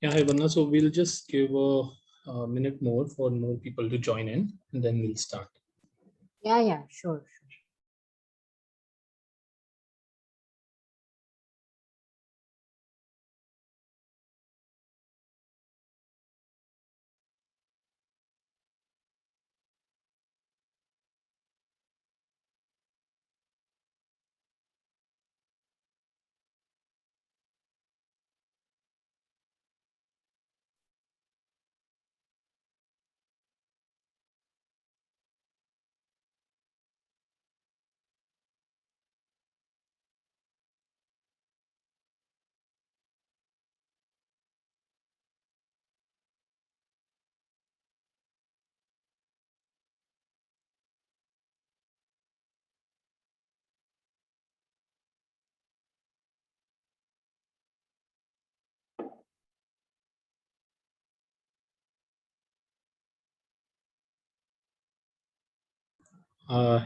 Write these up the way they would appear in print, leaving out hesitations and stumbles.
Yeah, hi, Vandana. So we'll just give a minute more for more people to join in, and then we'll start. Yeah, sure.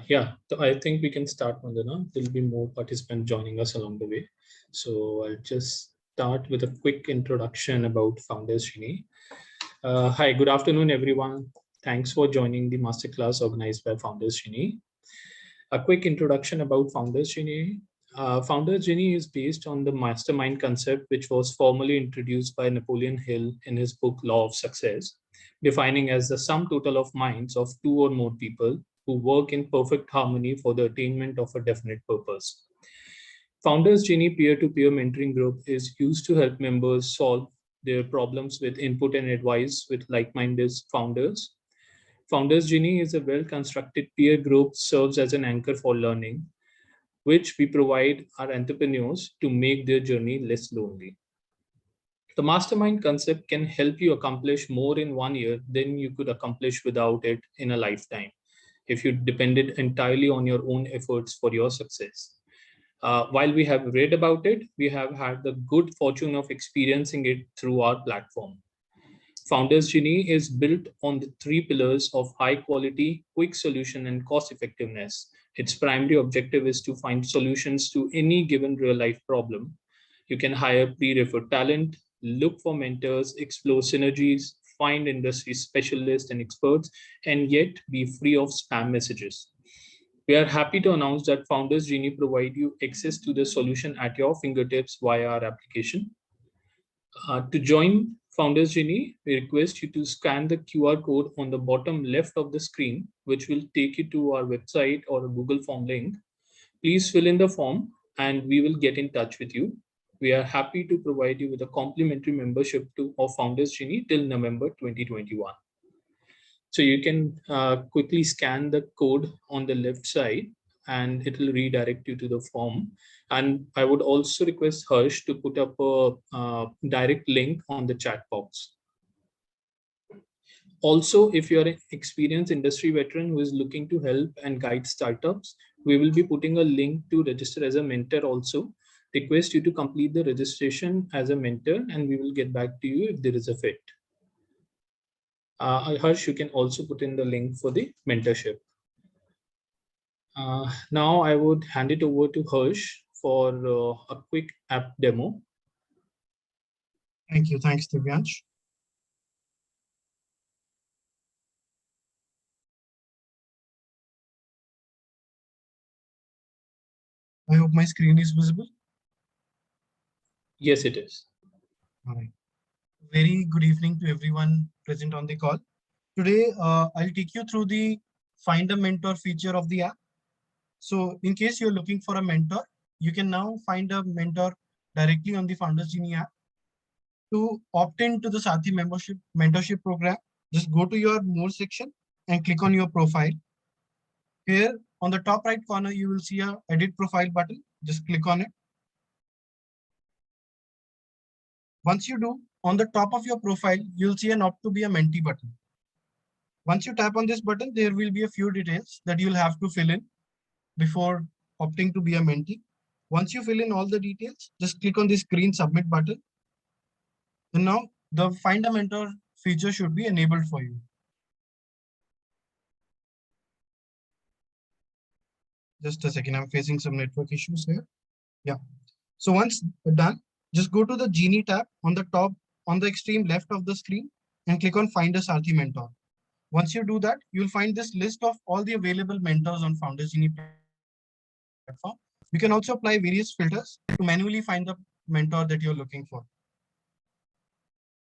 Yeah, so I think we can start, Vandana. There'll be more participants joining us along the way. So I'll just start with a quick introduction about Founders Genie. Hi, good afternoon, everyone. Thanks for joining the masterclass organized by Founders Genie. A quick introduction about Founders Genie. Founders Genie is based on the mastermind concept, which was formally introduced by Napoleon Hill in his book Law of Success, defining as the sum total of minds of two or more people who work in perfect harmony for the attainment of a definite purpose. Founders Genie peer-to-peer mentoring group is used to help members solve their problems with input and advice with like-minded founders. Founders Genie is a well-constructed peer group serves as an anchor for learning, which we provide our entrepreneurs to make their journey less lonely. The mastermind concept can help you accomplish more in 1 year than you could accomplish without it in a lifetime if you depended entirely on your own efforts for your success. While we have read about it, we have had the good fortune of experiencing it through our platform. Founders Genie is built on the three pillars of high quality, quick solution, and cost effectiveness. Its primary objective is to find solutions to any given real life problem. You can hire pre referred talent, look for mentors, explore synergies, find industry specialists and experts, and yet be free of spam messages. We are happy to announce that Founders Genie provide you access to the solution at your fingertips via our application. To join Founders Genie, we request you to scan the QR code on the bottom left of the screen, which will take you to our website or a Google Form link. Please fill in the form and we will get in touch with you. We are happy to provide you with a complimentary membership of Founders Genie till November 2021. So you can quickly scan the code on the left side and it will redirect you to the form. And I would also request Harsh to put up a direct link on the chat box. Also, if you're an experienced industry veteran who is looking to help and guide startups, we will be putting a link to register as a mentor also. Request you to complete the registration as a mentor and we will get back to you if there is a fit. Harsh, you can also put in the link for the mentorship. Now I would hand it over to Harsh for a quick app demo. Thank you. Thanks, Divyansh. I hope my screen is visible. Yes, it is. All right. Very good evening to everyone present on the call. Today, I'll take you through the Find a Mentor feature of the app. So in case you're looking for a mentor, you can now find a mentor directly on the Founders Genie app. To opt into the Sathi mentorship program, just go to your More section and click on your profile. Here on the top right corner, you will see a Edit Profile button. Just click on it. Once you do, on the top of your profile, you'll see an Opt to be a Mentee button. Once you tap on this button, there will be a few details that you'll have to fill in before opting to be a mentee. Once you fill in all the details, just click on this green Submit button. And now the Find a Mentor feature should be enabled for you. Just a second, I'm facing some network issues here. Yeah. So once done, just go to the Genie tab on the top on the extreme left of the screen and click on Find a Sarthi Mentor. Once you do that, you'll find this list of all the available mentors on Founders Genie platform. You can also apply various filters to manually find the mentor that you're looking for.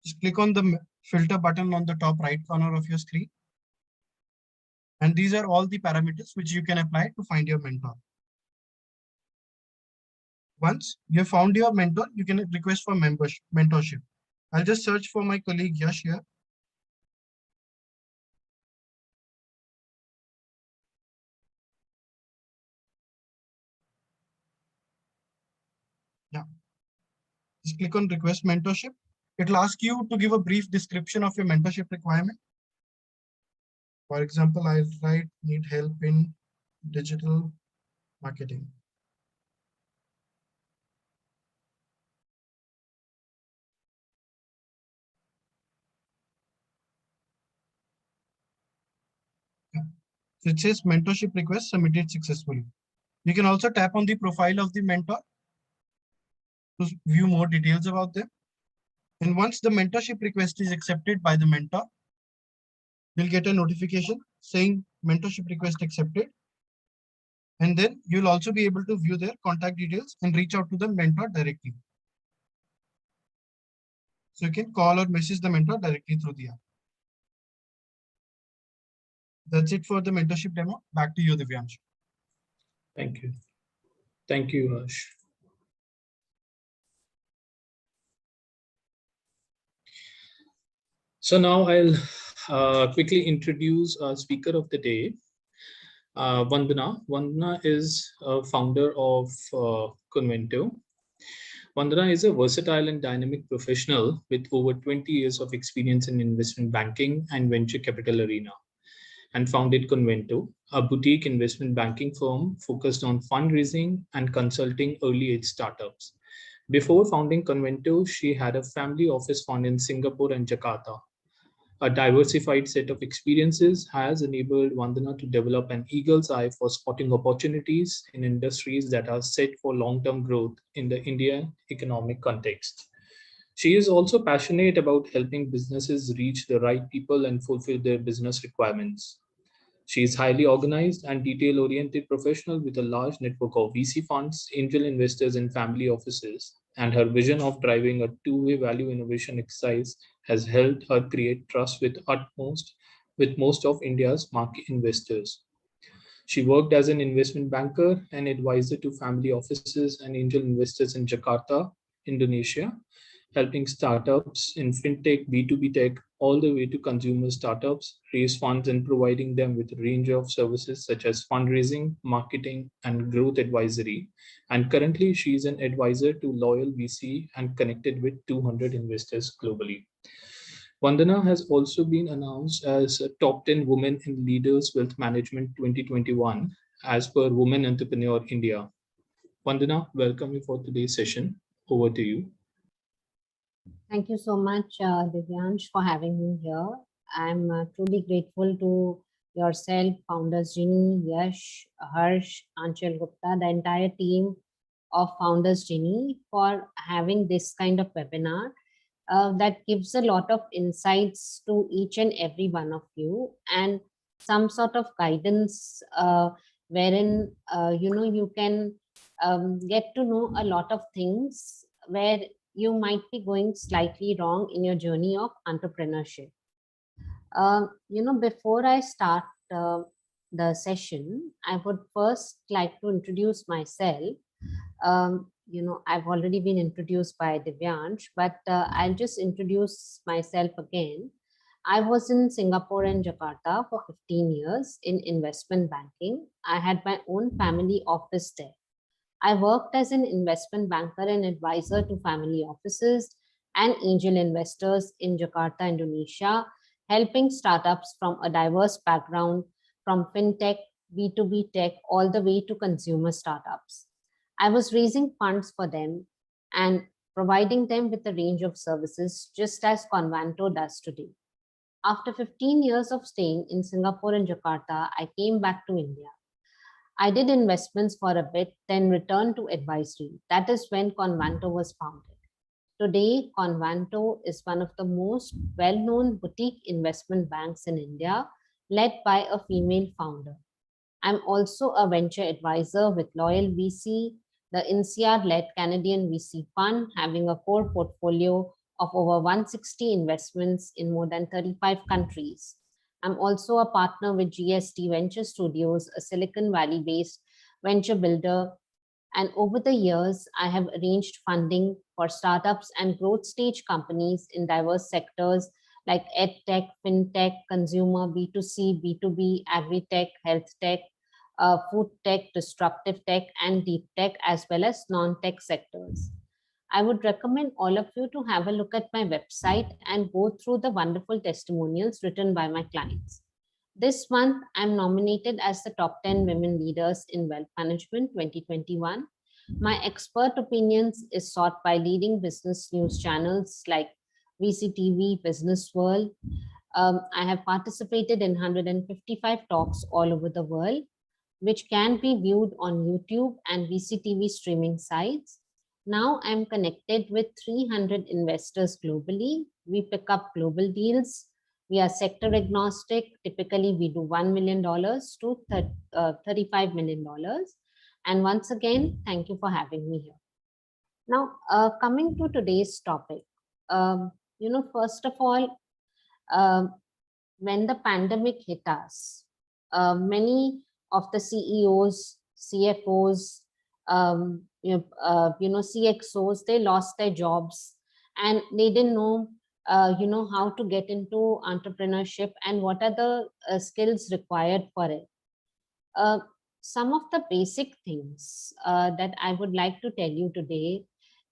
Just click on the filter button on the top right corner of your screen. And these are all the parameters which you can apply to find your mentor. Once you have found your mentor, you can request for mentorship. I'll just search for my colleague Yash here. Yeah. Just click on request mentorship. It'll ask you to give a brief description of your mentorship requirement. For example, I'll write need help in digital marketing. Yeah. So it says mentorship request submitted successfully. You can also tap on the profile of the mentor to view more details about them. And once the mentorship request is accepted by the mentor, you'll get a notification saying mentorship request accepted. And then you'll also be able to view their contact details and reach out to the mentor directly. So you can call or message the mentor directly through the app. That's it for the mentorship demo. Back to you, Divyansh. Thank you. Thank you, Harsh. So now I'll quickly introduce our speaker of the day, Vandana. Vandana is a founder of Convanto. Vandana is a versatile and dynamic professional with over 20 years of experience in investment banking and venture capital arena, and founded Convanto, a boutique investment banking firm focused on fundraising and consulting early-age startups. Before founding Convanto, she had a family office fund in Singapore and Jakarta. A diversified set of experiences has enabled Vandana to develop an eagle's eye for spotting opportunities in industries that are set for long-term growth in the Indian economic context. She is also passionate about helping businesses reach the right people and fulfill their business requirements. She is highly organized and detail-oriented professional with a large network of VC funds, angel investors, and family offices. And her vision of driving a two-way value innovation exercise has helped her create trust with most of India's market investors. She worked as an investment banker and advisor to family offices and angel investors in Jakarta, Indonesia, helping startups in fintech, B2B tech, all the way to consumer startups raise funds and providing them with a range of services such as fundraising, marketing, and growth advisory. And currently, she is an advisor to Loyal VC and connected with 200 investors globally. Vandana has also been announced as a top 10 women in leaders wealth management 2021 as per Women Entrepreneur India. Vandana, welcome you for today's session. Over to you. Thank you so much, Divyansh, for having me here. I'm truly grateful to yourself, Founders Genie, Yash, Harsh, Anchal Gupta, the entire team of Founders Genie for having this kind of webinar that gives a lot of insights to each and every one of you and some sort of guidance wherein you can get to know a lot of things where you might be going slightly wrong in your journey of entrepreneurship. Before I start the session, I would first like to introduce myself. I've already been introduced by Divyansh, but I'll just introduce myself again. I was in Singapore and Jakarta for 15 years in investment banking. I had my own family office there. I worked as an investment banker and advisor to family offices and angel investors in Jakarta, Indonesia, helping startups from a diverse background from fintech, B2B tech, all the way to consumer startups. I was raising funds for them and providing them with a range of services, just as Convanto does today. After 15 years of staying in Singapore and Jakarta, I came back to India. I did investments for a bit, then returned to advisory. That is when Convanto was founded. Today, Convanto is one of the most well-known boutique investment banks in India, led by a female founder. I'm also a venture advisor with Loyal VC, the INSEAD-led Canadian VC Fund, having a core portfolio of over 160 investments in more than 35 countries. I'm also a partner with GST Venture Studios, a Silicon Valley-based venture builder. And over the years, I have arranged funding for startups and growth stage companies in diverse sectors like EdTech, FinTech, consumer, B2C, B2B, agri-tech, health tech, food tech, disruptive tech, and deep tech, as well as non-tech sectors. I would recommend all of you to have a look at my website and go through the wonderful testimonials written by my clients. This month, I'm nominated as the top 10 women leaders in wealth management 2021. My expert opinions is sought by leading business news channels like VCTV, Business World. I have participated in 155 talks all over the world, which can be viewed on YouTube and VCTV streaming sites. Now I'm connected with 300 investors globally. We pick up global deals. We are sector agnostic. Typically, we do $1 million to $35 million. And once again, thank you for having me here. Now, coming to today's topic, first of all, when the pandemic hit us, many of the CEOs, CFOs, CXOs, they lost their jobs and they didn't know, how to get into entrepreneurship and what are the skills required for it. Some of the basic things that I would like to tell you today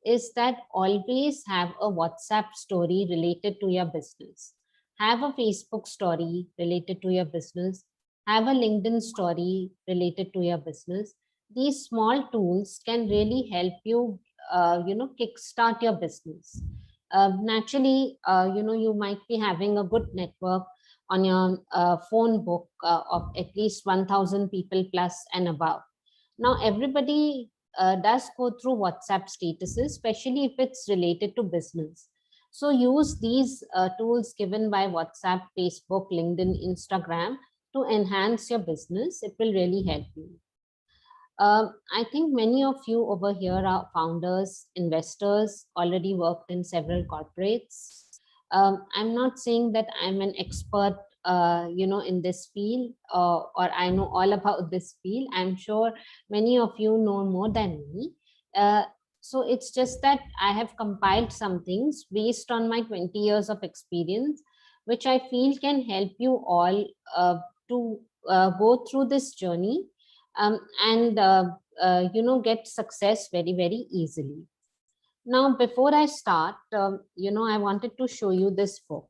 is that always have a WhatsApp story related to your business. Have a Facebook story related to your business. Have a LinkedIn story related to your business. These small tools can really help you, kickstart your business. Naturally, you might be having a good network on your phone book of at least 1,000 people plus and above. Now, everybody does go through WhatsApp statuses, especially if it's related to business. So use these tools given by WhatsApp, Facebook, LinkedIn, Instagram to enhance your business. It will really help you. I think many of you over here are founders, investors, already worked in several corporates. I'm not saying that I'm an expert, in this field or I know all about this field. I'm sure many of you know more than me. So it's just that I have compiled some things based on my 20 years of experience, which I feel can help you all to go through this journey and get success very, very easily. Now, before I start, I wanted to show you this book.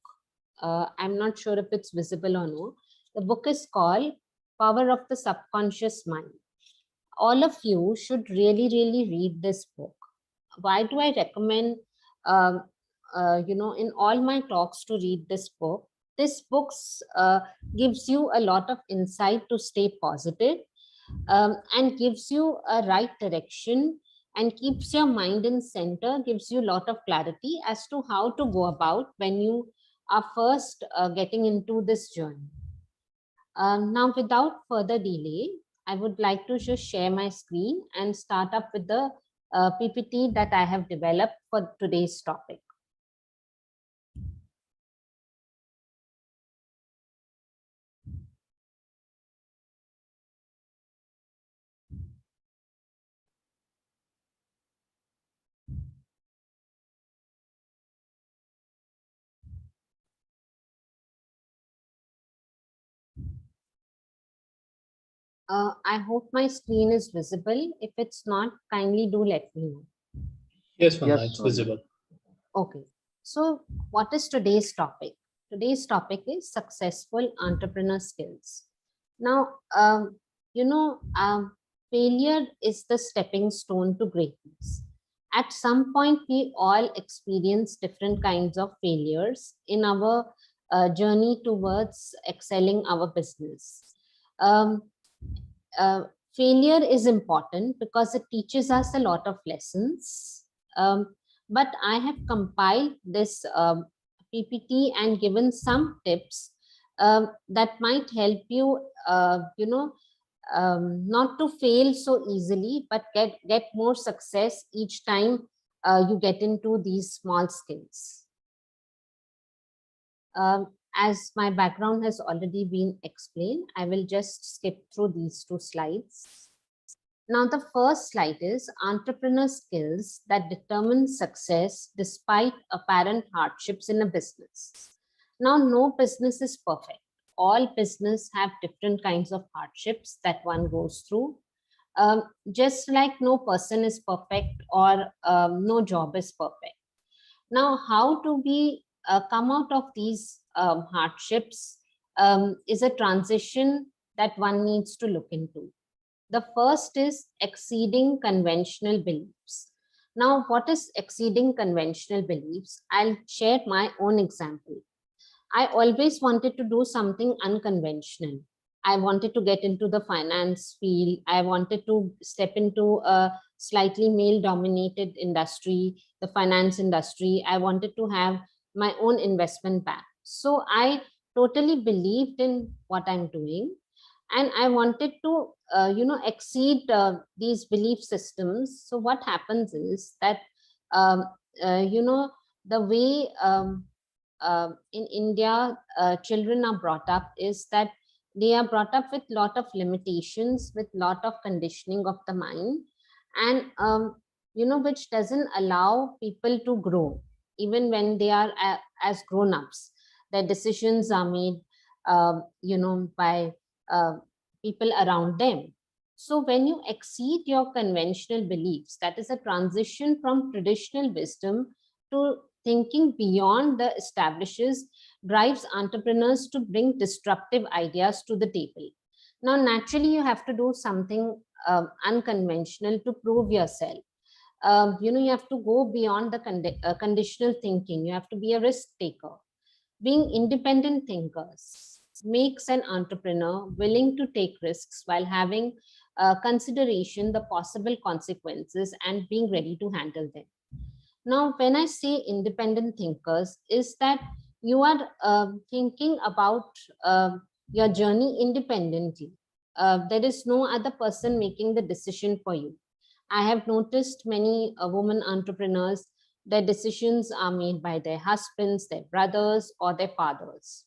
I'm not sure if it's visible or no. The book is called Power of the Subconscious Mind. All of you should really, really read this book. Why do I recommend, in all my talks to read this book? This book gives you a lot of insight to stay positive and gives you a right direction and keeps your mind in center, gives you a lot of clarity as to how to go about when you are first getting into this journey. Now, without further delay, I would like to just share my screen and start up with the PPT that I have developed for today's topic. I hope my screen is visible. If it's not, kindly do let me know. Yes, Vandana, it's visible. Okay. So what is today's topic? Today's topic is successful entrepreneur skills. Now, failure is the stepping stone to greatness. At some point, we all experience different kinds of failures in our journey towards excelling our business. Failure is important because it teaches us a lot of lessons. but I have compiled this PPT and given some tips that might help you, not to fail so easily, but get more success each time you get into these small skills. As my background has already been explained, I will just skip through these 2 slides. Now, the first slide is entrepreneur skills that determine success despite apparent hardships in a business. Now, no business is perfect. All business have different kinds of hardships that one goes through. Just like no person is perfect or no job is perfect. Now, how do we come out of these hardships is a transition that one needs to look into. The first is exceeding conventional beliefs. Now, what is exceeding conventional beliefs? I'll share my own example. I always wanted to do something unconventional. I wanted to get into the finance field. I wanted to step into a slightly male-dominated industry, the finance industry. I wanted to have my own investment bank. So I totally believed in what I'm doing. And I wanted to, exceed these belief systems. So what happens is that, the way in India, children are brought up is that they are brought up with lot of limitations, with lot of conditioning of the mind, and which doesn't allow people to grow even when they are as grown-ups. Their decisions are made by people around them. So when you exceed your conventional beliefs, that is a transition from traditional wisdom to thinking beyond the establishes, drives entrepreneurs to bring disruptive ideas to the table. Now, naturally, you have to do something unconventional to prove yourself. You have to go beyond the conditional thinking. You have to be a risk taker. Being independent thinkers makes an entrepreneur willing to take risks while having consideration the possible consequences and being ready to handle them. Now, when I say independent thinkers, is that you are thinking about your journey independently. There is no other person making the decision for you. I have noticed many women entrepreneurs, their decisions are made by their husbands, their brothers, or their fathers.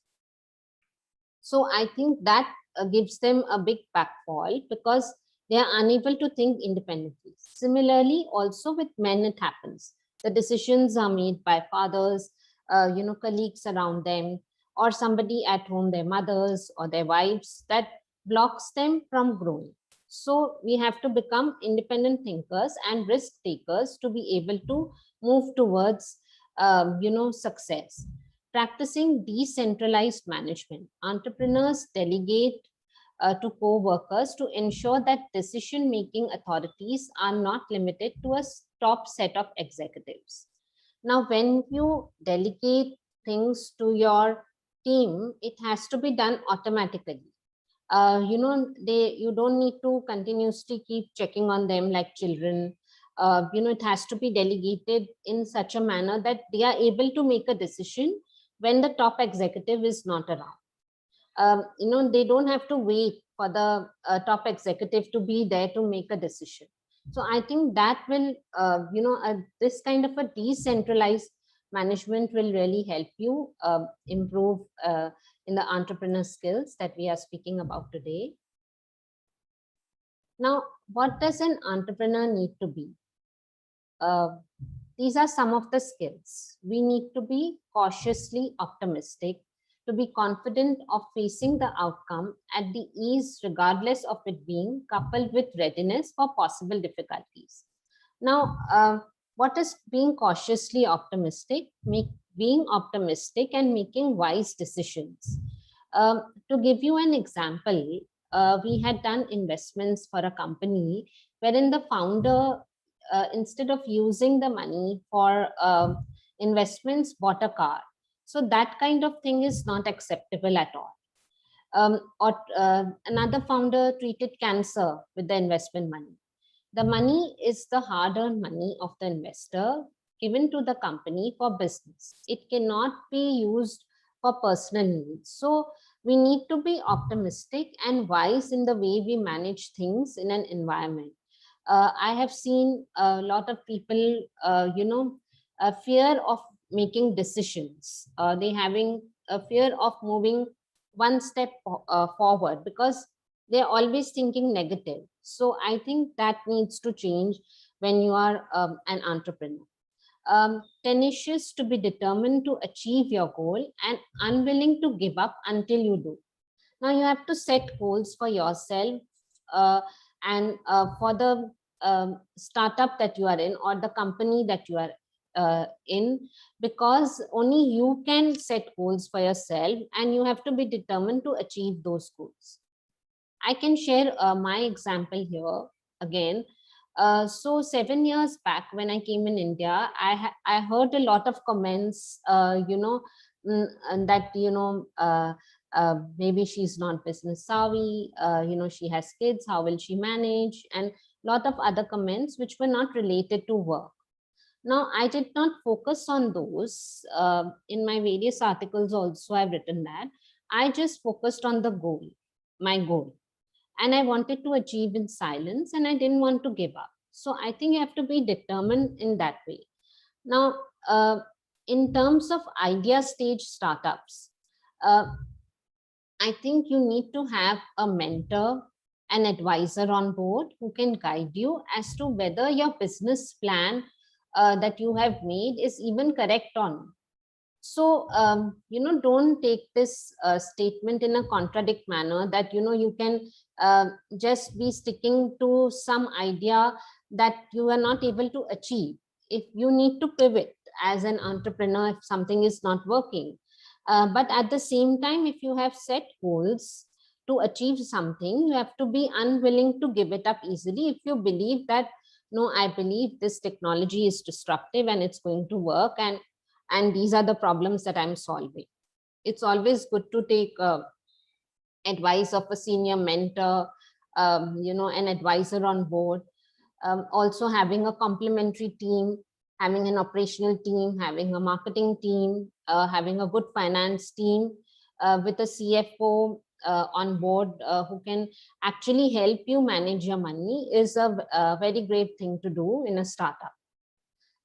So I think that gives them a big backfall because they are unable to think independently. Similarly, also with men, it happens. The decisions are made by fathers, colleagues around them, or somebody at home, their mothers or their wives, that blocks them from growing. So we have to become independent thinkers and risk takers to be able to move towards, success. Practicing decentralized management. Entrepreneurs delegate to co-workers to ensure that decision-making authorities are not limited to a top set of executives. Now, when you delegate things to your team, it has to be done automatically. You don't need to continuously keep checking on them like children. It has to be delegated in such a manner that they are able to make a decision when the top executive is not around. They don't have to wait for the top executive to be there to make a decision. So I think that will, this kind of a decentralized management will really help you improve in the entrepreneur skills that we are speaking about today. Now, what does an entrepreneur need to be? These are some of the skills. We need to be cautiously optimistic, to be confident of facing the outcome at the ease, regardless of it being coupled with readiness for possible difficulties. Now, what is being cautiously optimistic? Being optimistic and making wise decisions. To give you an example, we had done investments for a company wherein the founder, instead of using the money for investments, bought a car. So that kind of thing is not acceptable at all. Another founder treated cancer with the investment money. The money is the hard-earned money of the investor. given to the company for business. It cannot be used for personal needs. So we need to be optimistic and wise in the way we manage things in an environment. I have seen a lot of people, a fear of making decisions. They having a fear of moving one step forward because they're always thinking negative. So I think that needs to change when you are an entrepreneur. Tenacious, to be determined to achieve your goal, and unwilling to give up until you do. Now you have to set goals for yourself and for the startup that you are in or the company that you are in, because only you can set goals for yourself and you have to be determined to achieve those goals. I can share my example here again. So 7 years back when I came in India, I heard a lot of comments, and that, maybe she's not business savvy, she has kids, how will she manage? And a lot of other comments which were not related to work. Now, I did not focus on those. In my various articles also, I've written that. I just focused on the goal, my goal. And I wanted to achieve in silence and I didn't want to give up. So I think you have to be determined in that way. Now, in terms of idea stage startups, I think you need to have a mentor, an advisor on board who can guide you as to whether your business plan that you have made is even correct or not. So, don't take this statement in a contradict manner that, you can just be sticking to some idea that you are not able to achieve. If you need to pivot as an entrepreneur, if something is not working. But at the same time, if you have set goals to achieve something, you have to be unwilling to give it up easily. If you believe that, no, I believe this technology is disruptive and it's going to work, and these are the problems that I'm solving. It's always good to take advice of a senior mentor, an advisor on board. Also having a complementary team, having an operational team, having a marketing team, having a good finance team with a CFO on board who can actually help you manage your money is a very great thing to do in a startup.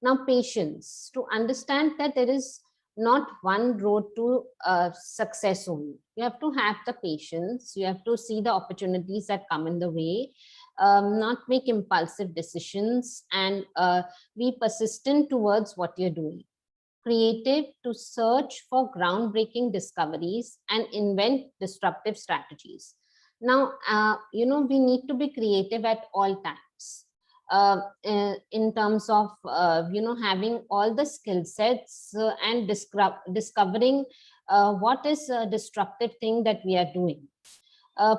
Now, patience, to understand that there is not one road to success only. You have to have the patience. You have to see the opportunities that come in the way, not make impulsive decisions, and be persistent towards what you're doing. Creative, to search for groundbreaking discoveries and invent disruptive strategies. Now, we need to be creative at all times. In terms of having all the skill sets and discovering what is a disruptive thing that we are doing.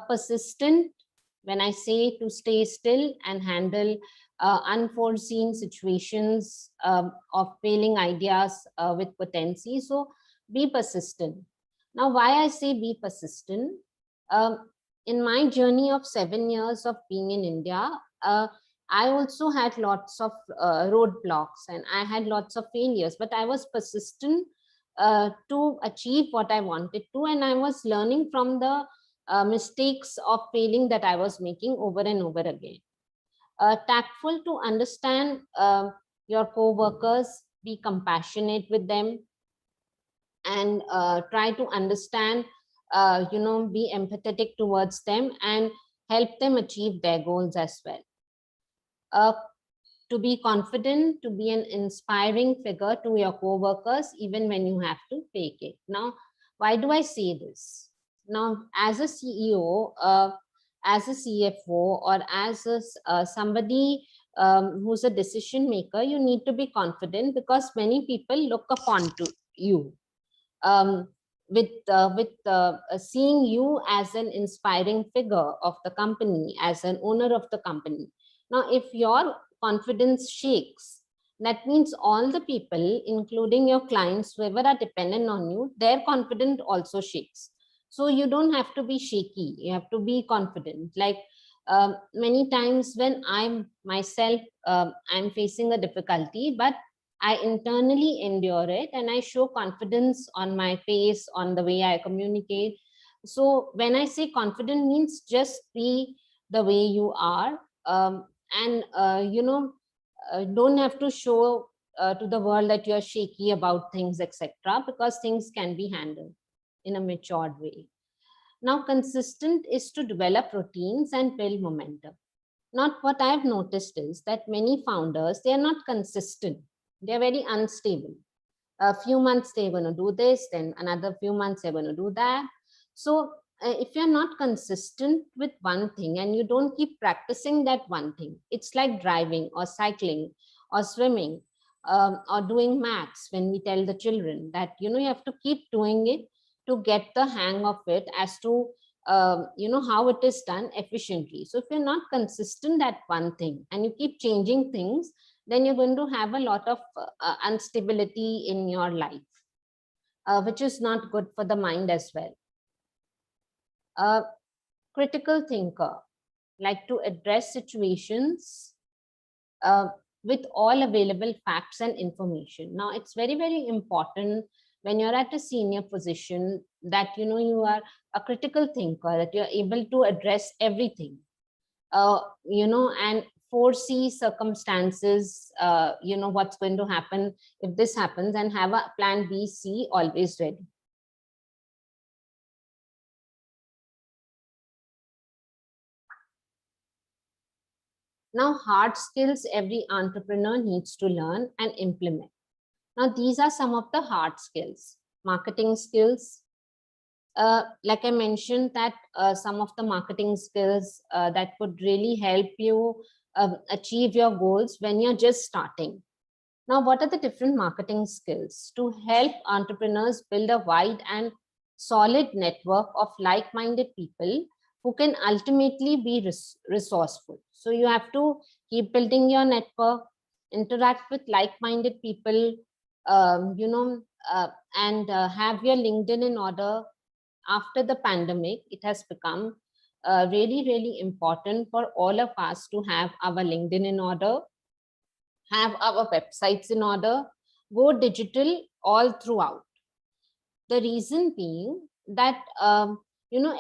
Persistent, when I say to stay still and handle unforeseen situations of failing ideas with potency. So be persistent. Now, why I say be persistent? In my journey of 7 years of being in India, I also had lots of roadblocks and I had lots of failures, but I was persistent to achieve what I wanted to. And I was learning from the mistakes of failing that I was making over and over again. Tactful, to understand your co-workers, be compassionate with them, and try to understand, be empathetic towards them and help them achieve their goals as well. To be confident, to be an inspiring figure to your co-workers, even when you have to fake it. Now, why do I say this? Now, as a CEO, as a CFO, or as somebody who's a decision maker, you need to be confident because many people look upon to you with seeing you as an inspiring figure of the company, as an owner of the company. Now, if your confidence shakes, that means all the people, including your clients, whoever are dependent on you, their confidence also shakes. So you don't have to be shaky. You have to be confident. Like many times when I'm myself, I'm facing a difficulty, but I internally endure it, and I show confidence on my face, on the way I communicate. So when I say confident means just be the way you are, and don't have to show to the world that you're shaky about things, etc., because things can be handled in a matured way. Now, consistent is to develop routines and build momentum. Not what I've noticed is that many founders, they are not consistent. They're very unstable. A few months they're going to do this, then another few months they're going to do that. So if you're not consistent with one thing and you don't keep practicing that one thing, it's like driving or cycling or swimming, or doing maths. When we tell the children that, you have to keep doing it to get the hang of it as to how it is done efficiently. So if you're not consistent at one thing and you keep changing things, then you're going to have a lot of instability in your life, which is not good for the mind as well. Critical thinker, like to address situations with all available facts and information. Now, it's very, very important when you're at a senior position that, you are a critical thinker, that you're able to address everything, and foresee circumstances, what's going to happen if this happens, and have a plan B, C always ready. Now, hard skills every entrepreneur needs to learn and implement. Now, these are some of the hard skills. Marketing skills. Like I mentioned, that some of the marketing skills that would really help you achieve your goals when you're just starting. Now, what are the different marketing skills to help entrepreneurs build a wide and solid network of like-minded people who can ultimately be resourceful? So you have to keep building your network, interact with like-minded people, and have your LinkedIn in order. After the pandemic, it has become really, really important for all of us to have our LinkedIn in order, have our websites in order, go digital all throughout. The reason being that,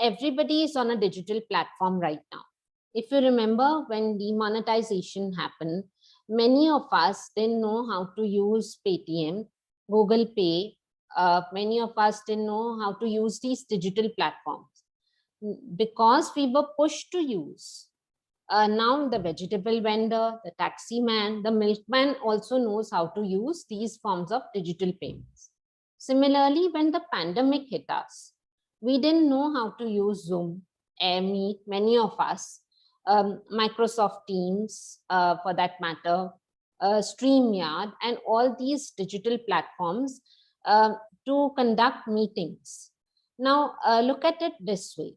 everybody is on a digital platform right now. If you remember, when demonetization happened, many of us didn't know how to use Paytm, Google Pay. Many of us didn't know how to use these digital platforms because we were pushed to use. Now the vegetable vendor, the taxi man, the milkman also knows how to use these forms of digital payments. Similarly, when the pandemic hit us, we didn't know how to use Zoom, AirMeet, many of us, Microsoft Teams, for that matter, StreamYard, and all these digital platforms to conduct meetings. Now, look at it this way.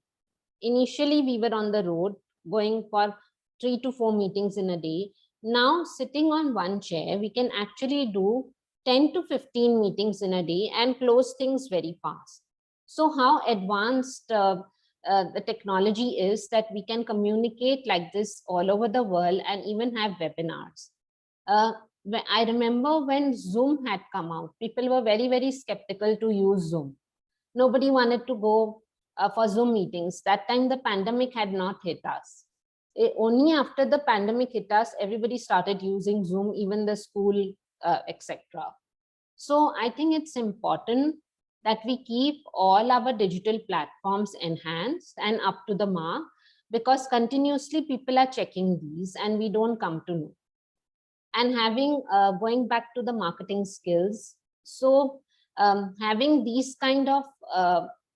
Initially, we were on the road going for 3 to 4 meetings in a day. Now, sitting on one chair, we can actually do 10 to 15 meetings in a day and close things very fast. So how advanced the technology is that we can communicate like this all over the world and even have webinars. I remember when Zoom had come out, people were very, very skeptical to use Zoom. Nobody wanted to go for Zoom meetings. That time the pandemic had not hit us. Only after the pandemic hit us, everybody started using Zoom, even the school, etc. So I think it's important that we keep all our digital platforms enhanced and up to the mark, because continuously people are checking these and we don't come to know. And having, going back to the marketing skills, so having these kind of,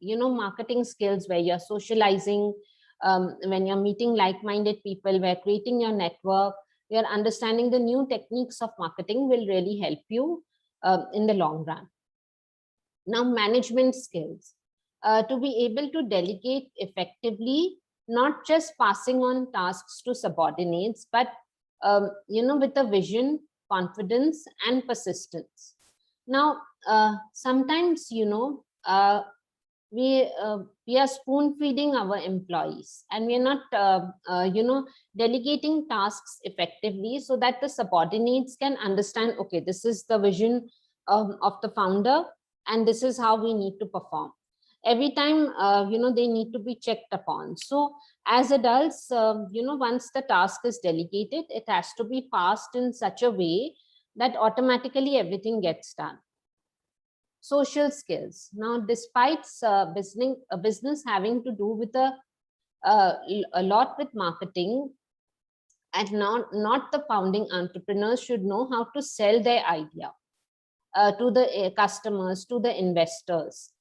marketing skills where you're socializing, when you're meeting like-minded people, where creating your network, you're understanding the new techniques of marketing will really help you in the long run. Now, management skills, to be able to delegate effectively, not just passing on tasks to subordinates, but with a vision, confidence, and persistence. Now, sometimes, we are spoon feeding our employees, and we are not delegating tasks effectively so that the subordinates can understand, okay, this is the vision of the founder and this is how we need to perform. Every time they need to be checked upon. So as adults, once the task is delegated, it has to be passed in such a way that automatically everything gets done. Social skills. Now, despite business having to do with a lot with marketing, and not the founding entrepreneurs should know how to sell their idea to the customers, to the investors.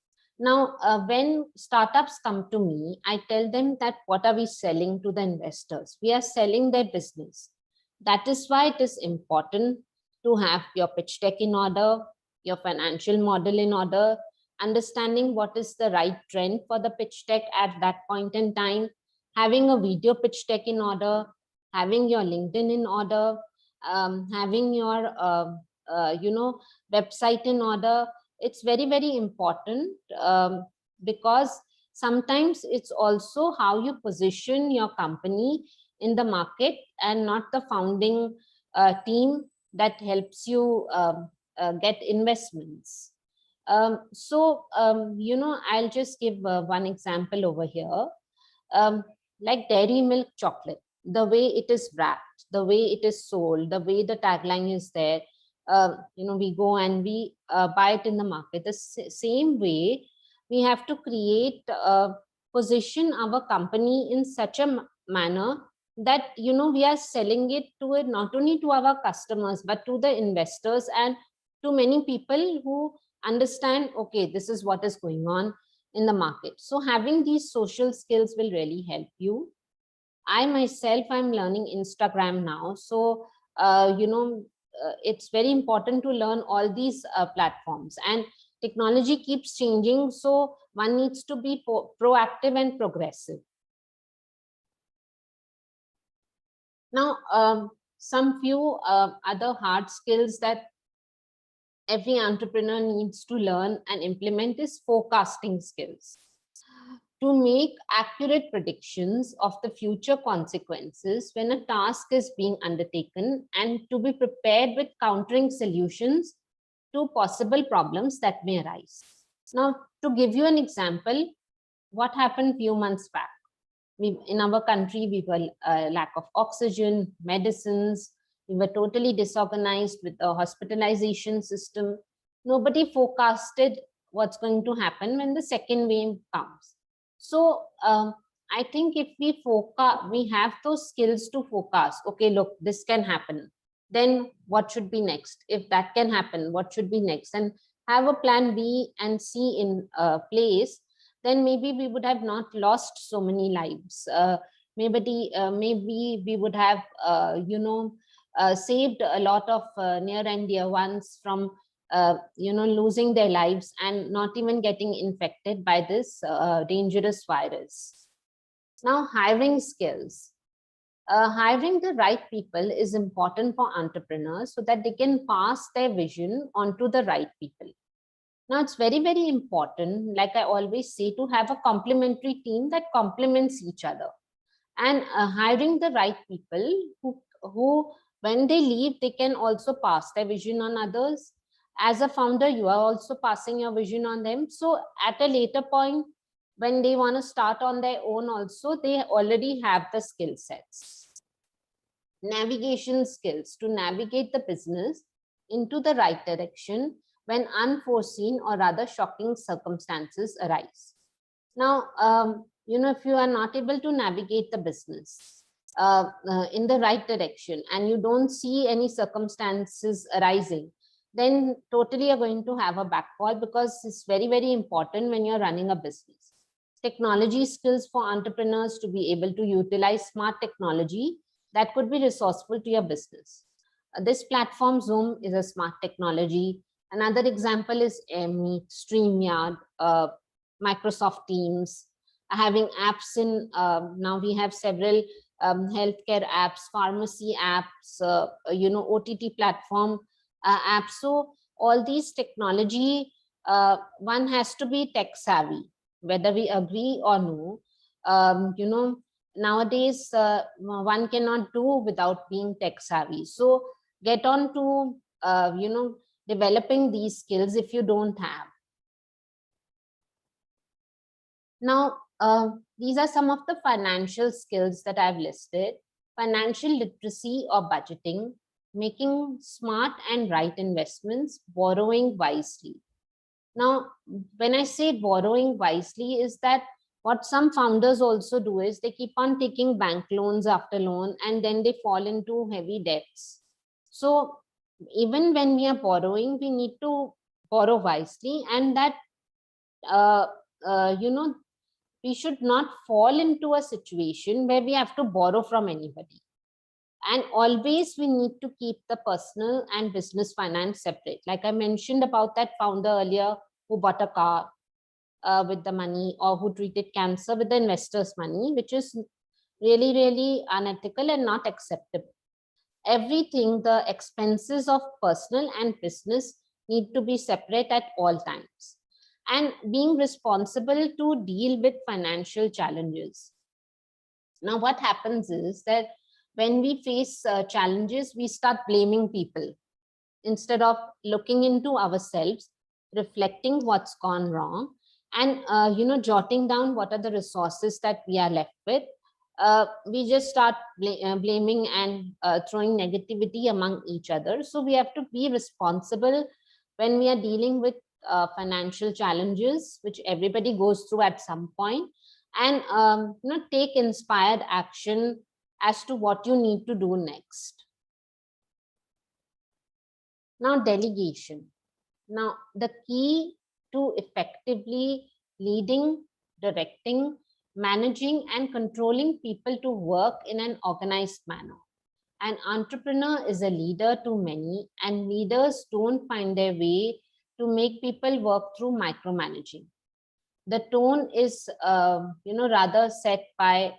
Now, when startups come to me, I tell them that what are we selling to the investors? We are selling their business. That is why it is important to have your pitch deck in order, your financial model in order, understanding what is the right trend for the pitch deck at that point in time, having a video pitch deck in order, having your LinkedIn in order, having your website in order. It's very, very important, because sometimes it's also how you position your company in the market and not the founding team that helps you get investments. I'll just give one example over here. Like dairy milk chocolate, the way it is wrapped, the way it is sold, the way the tagline is there, we go and we buy it in the market. The same way, we have to create, position our company in such a manner that, we are selling it to it, not only to our customers, but to the investors and to many people who understand, okay, this is what is going on in the market. So having these social skills will really help you. I myself, I'm learning Instagram now. So, it's very important to learn all these platforms, and technology keeps changing. So one needs to be proactive and progressive. Now, some few other hard skills that every entrepreneur needs to learn and implement is forecasting skills. To make accurate predictions of the future consequences when a task is being undertaken, and to be prepared with countering solutions to possible problems that may arise. Now, to give you an example, what happened a few months back? In our country, we were lack of oxygen, medicines. We were totally disorganized with the hospitalization system. Nobody forecasted what's going to happen when the second wave comes. So I think if we have those skills to forecast, okay, look, this can happen. Then what should be next? If that can happen, what should be next? And have a plan B and C in place, then maybe we would have not lost so many lives. Maybe we would have, saved a lot of near and dear ones from losing their lives and not even getting infected by this dangerous virus. Now, hiring skills. Hiring the right people is important for entrepreneurs so that they can pass their vision onto the right people. Now, it's very, very important, like I always say, to have a complementary team that complements each other. And hiring the right people who, when they leave, they can also pass their vision on others. As a founder, you are also passing your vision on them. So at a later point, when they want to start on their own also, they already have the skill sets. Navigation skills to navigate the business into the right direction when unforeseen or rather shocking circumstances arise. Now, if you are not able to navigate the business in the right direction and you don't see any circumstances arising, then totally you're going to have a backfall, because it's very, very important when you're running a business. Technology skills for entrepreneurs to be able to utilize smart technology that could be resourceful to your business. This platform, Zoom, is a smart technology. Another example is Meet, StreamYard, Microsoft Teams, having apps in, now we have several healthcare apps, pharmacy apps, OTT platform apps. So all these technology, one has to be tech savvy. whether we agree or no. Nowadays one cannot do without being tech savvy. So get on to developing these skills if you don't have. Now, these are some of the financial skills that I've listed: financial literacy or budgeting, making smart and right investments, borrowing wisely. Now, when I say borrowing wisely, is that what some founders also do is they keep on taking bank loans after loan, and then they fall into heavy debts. So even when we are borrowing, we need to borrow wisely, and that uh, we should not fall into a situation where we have to borrow from anybody. And always we need to keep the personal and business finance separate. Like I mentioned about that founder earlier who bought a car with the money, or who treated cancer with the investor's money, which is really, really unethical and not acceptable. Everything, the expenses of personal and business need to be separate at all times. And being responsible to deal with financial challenges. Now, what happens is that when we face challenges, we start blaming people instead of looking into ourselves, reflecting what's gone wrong, and jotting down what are the resources that we are left with. We just start blaming and throwing negativity among each other. So we have to be responsible when we are dealing with financial challenges, which everybody goes through at some point, and take inspired action as to what you need to do next. Now, delegation. Now, the key to effectively leading, directing, managing, and controlling people to work in an organized manner. An entrepreneur is a leader to many, and leaders don't find their way to make people work through micromanaging. The tone is, rather set by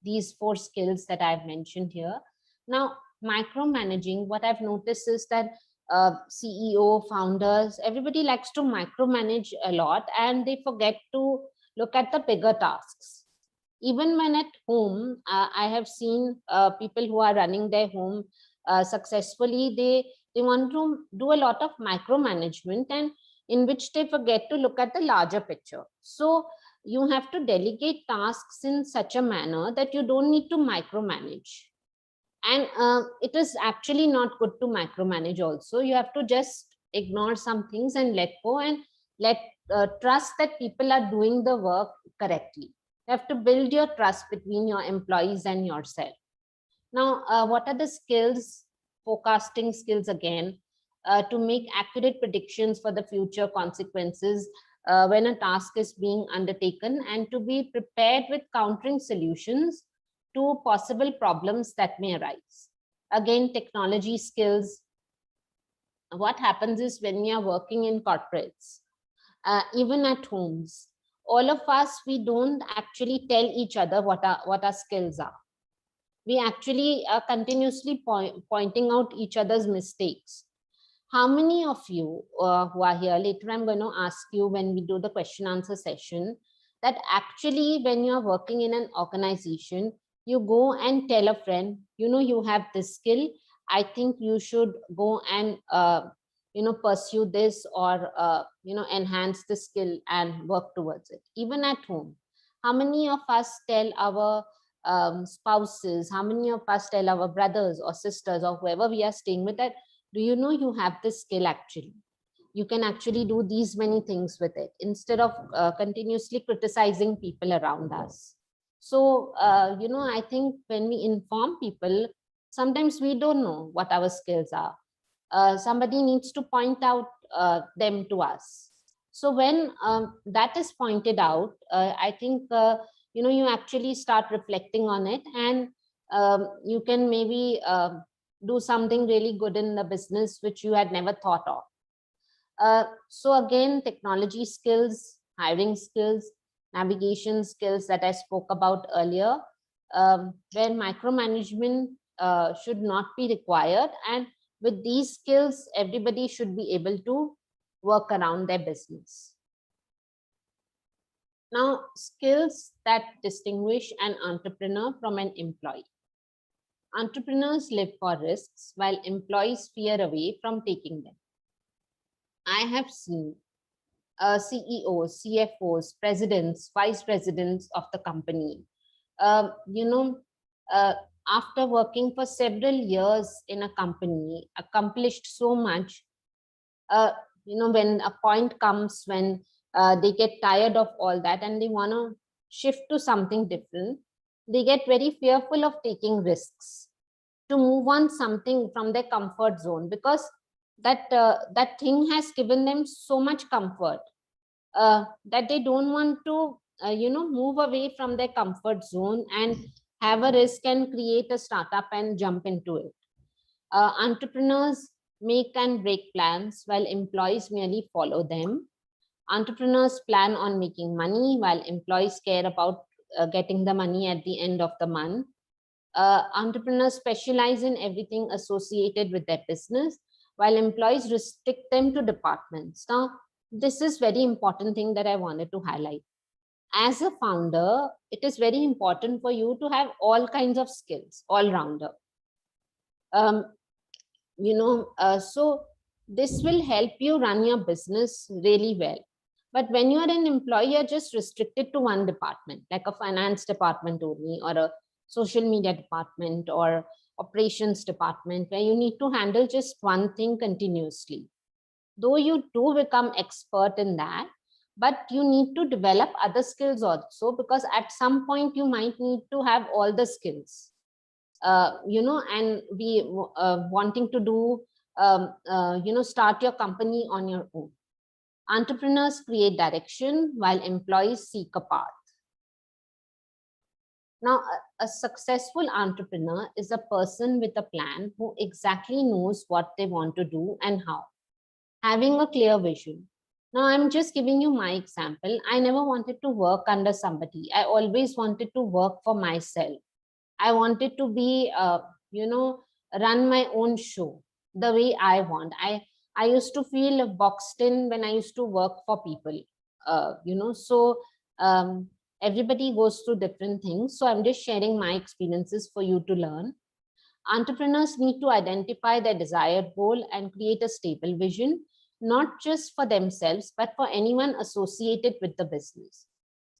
these 4 skills that I've mentioned here. Now, micromanaging, what I've noticed is that CEO, founders, everybody likes to micromanage a lot, and they forget to look at the bigger tasks. Even when at home, I have seen people who are running their home successfully, they want to do a lot of micromanagement, and in which they forget to look at the larger picture. So you have to delegate tasks in such a manner that you don't need to micromanage. And it is actually not good to micromanage also. You have to just ignore some things and let go, and trust that people are doing the work correctly. You have to build your trust between your employees and yourself. Now, what are the skills? Forecasting skills again, to make accurate predictions for the future consequences when a task is being undertaken, and to be prepared with countering solutions to possible problems that may arise. Again, technology skills. What happens is when we are working in corporates, even at homes, all of us, we don't actually tell each other what our skills are. We actually are continuously pointing out each other's mistakes. How many of you who are here, later I'm going to ask you when we do the question answer session, that actually when you're working in an organization, you go and tell a friend, you have this skill, I think you should go and pursue this, or enhance the skill and work towards it. Even at home, how many of us tell our spouses, how many of us tell our brothers or sisters or whoever we are staying with, that do you know you have this skill? Actually, you can actually do these many things with it, instead of continuously criticizing people around us. So I think when we inform people, sometimes we don't know what our skills are. Somebody needs to point out them to us. So when that is pointed out, I think you actually start reflecting on it, and you can maybe do something really good in the business which you had never thought of. So again, technology skills, hiring skills, navigation skills that I spoke about earlier, where micromanagement should not be required. And with these skills, everybody should be able to work around their business. Now, skills that distinguish an entrepreneur from an employee. Entrepreneurs live for risks while employees fear away from taking them. I have seen CEOs, CFOs, presidents, vice presidents of the company, uh, you know, uh, after working for several years in a company, accomplished so much, when a point comes when they get tired of all that and they want to shift to something different, they get very fearful of taking risks to move on something from their comfort zone, because that thing has given them so much comfort that they don't want to move away from their comfort zone and have a risk and create a startup and jump into it. Entrepreneurs make and break plans while employees merely follow them. Entrepreneurs plan on making money while employees care about getting the money at the end of the month. Entrepreneurs specialize in everything associated with their business while employees restrict them to departments. Now, this is very important thing that I wanted to highlight. As a founder, it is very important for you to have all kinds of skills, all rounder. So this will help you run your business really well. But when you're an employee, you're just restricted to one department, like a finance department only, or a social media department, or operations department, where you need to handle just one thing continuously. Though you do become expert in that, but you need to develop other skills also, because at some point you might need to have all the skills. And be wanting to do, start your company on your own. Entrepreneurs create direction while employees seek a path. Now, a successful entrepreneur is a person with a plan who exactly knows what they want to do and how, having a clear vision. Now, I'm just giving you my example. I never wanted to work under somebody. I always wanted to work for myself. I wanted to be, run my own show the way I want. I used to feel boxed in when I used to work for people, so everybody goes through different things. So I'm just sharing my experiences for you to learn. Entrepreneurs need to identify their desired goal and create a stable vision, not just for themselves, but for anyone associated with the business.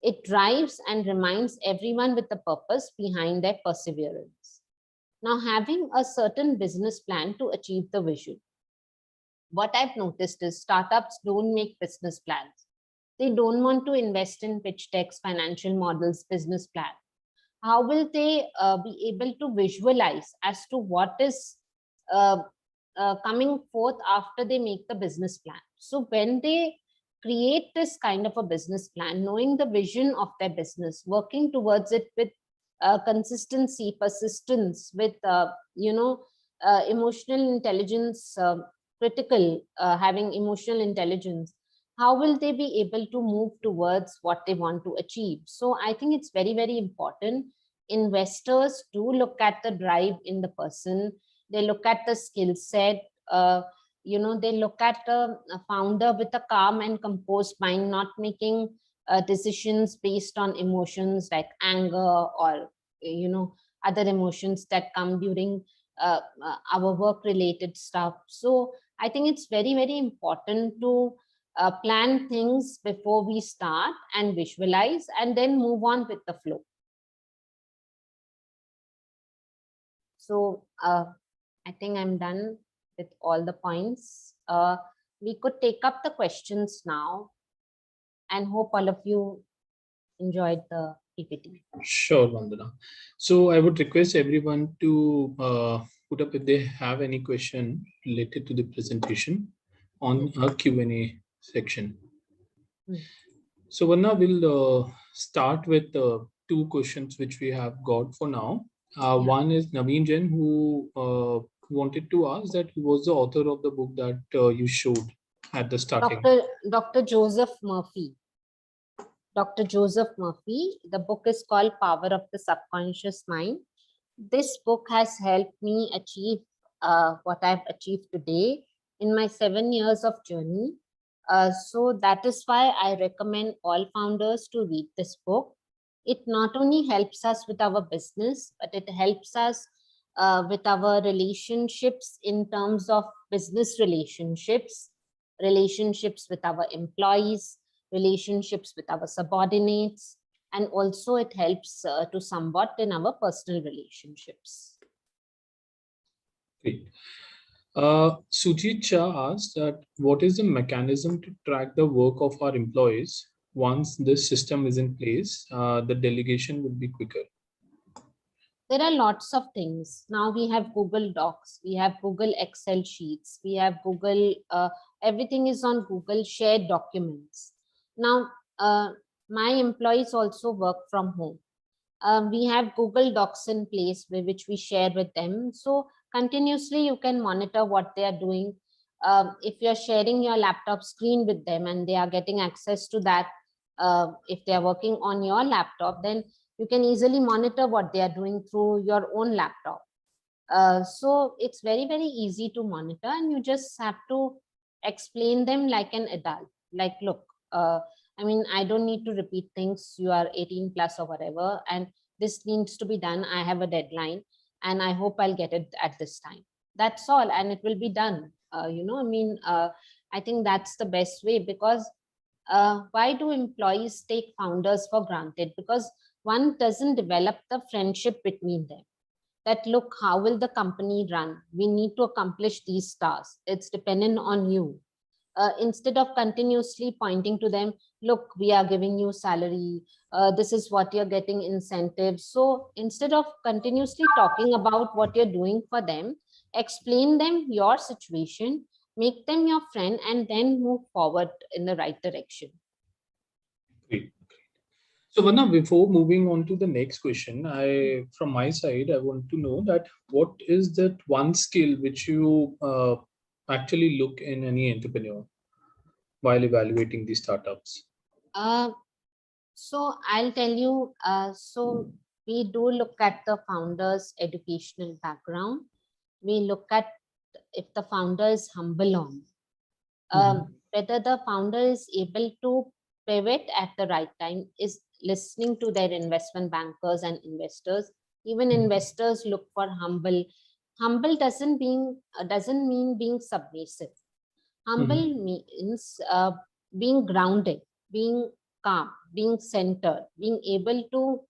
It drives and reminds everyone with the purpose behind their perseverance. Now, having a certain business plan to achieve the vision. What I've noticed is startups don't make business plans. They don't want to invest in pitch decks, financial models, business plans. How will they be able to visualize as to what is coming forth after they make the business plan? So when they create this kind of a business plan, knowing the vision of their business, working towards it with consistency, persistence, with emotional intelligence, critical, having emotional intelligence, how will they be able to move towards what they want to achieve? So I think it's very, very important. Investors do look at the drive in the person. They look at the skill set. They look at a founder with a calm and composed mind, not making decisions based on emotions like anger or, other emotions that come during our work related stuff. So I think it's very, very important to plan things before we start and visualize and then move on with the flow. So I think I'm done with all the points. We could take up the questions now and hope all of you enjoyed the PPT. Sure, Vandana. So I would request everyone to put up if they have any question related to the presentation on our Q&A section. So Vandana, we'll start with two questions which we have got for now. One is Naveen Jain, who wanted to ask that who was the author of the book that you showed at the starting. Dr. Joseph Murphy. Dr. Joseph Murphy. The book is called Power of the Subconscious Mind. This book has helped me achieve what I've achieved today in my 7 years of journey. So that is why I recommend all founders to read this book. It not only helps us with our business, but it helps us with our relationships in terms of business relationships, relationships with our employees, relationships with our subordinates, and also it helps to somewhat in our personal relationships. Great. Sujit Shah asked that what is the mechanism to track the work of our employees? Once this system is in place, the delegation would be quicker. There are lots of things. Now we have Google Docs, we have Google Excel sheets, we have Google, everything is on Google shared documents. Now, my employees also work from home. We have Google Docs in place which we share with them. So continuously you can monitor what they are doing. If you're sharing your laptop screen with them and they are getting access to that, if they are working on your laptop, then you can easily monitor what they are doing through your own laptop. So it's very, very easy to monitor, and you just have to explain them like an adult. Like, look, I mean, I don't need to repeat things. You are 18 plus or whatever, and this needs to be done. I have a deadline, and I hope I'll get it at this time. That's all, and it will be done. I think that's the best way, because why do employees take founders for granted? Because one doesn't develop the friendship between them. That, look, how will the company run? We need to accomplish these tasks. It's dependent on you. Instead of continuously pointing to them, look, we are giving you salary, this is what you're getting incentives. So instead of continuously talking about what you're doing for them, explain them your situation, make them your friend, and then move forward in the right direction. Great. So Vanna, before moving on to the next question, from my side, I want to know that what is that one skill which you actually look in any entrepreneur while evaluating these startups? So I'll tell you, so we do look at the founder's educational background. We look at if the founder is humble on, whether the founder is able to pivot at the right time, is listening to their investment bankers and investors. Even investors look for humble. Humble doesn't mean being submissive. Humble means being grounded, being calm, being centered, being able to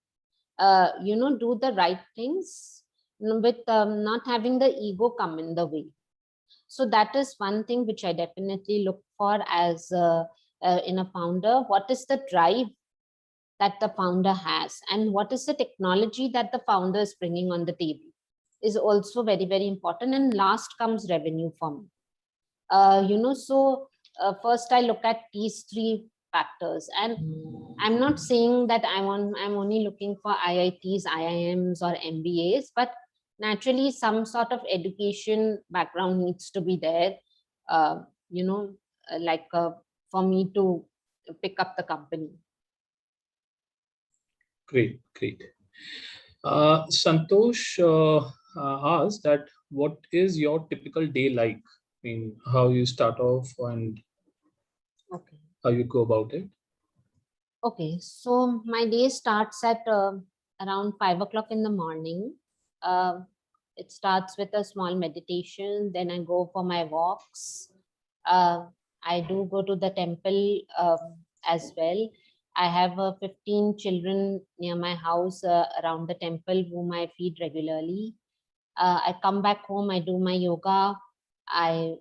do the right things with not having the ego come in the way. So that is one thing which I definitely look for as in a founder. What is the drive that the founder has, and what is the technology that the founder is bringing on the table is also very, very important. And last comes revenue for me. So first I look at these three factors, and I'm not saying that I'm only looking for IITs, IIMs, or MBAs, but naturally some sort of education background needs to be there, for me to pick up the company. Great. Santosh asked that what is your typical day like? I mean, how you start off and how you go about it? Okay, so my day starts at around 5 o'clock in the morning. It starts with a small meditation. Then I go for my walks. I do go to the temple as well. I have 15 children near my house around the temple whom I feed regularly. I come back home, I do my yoga. I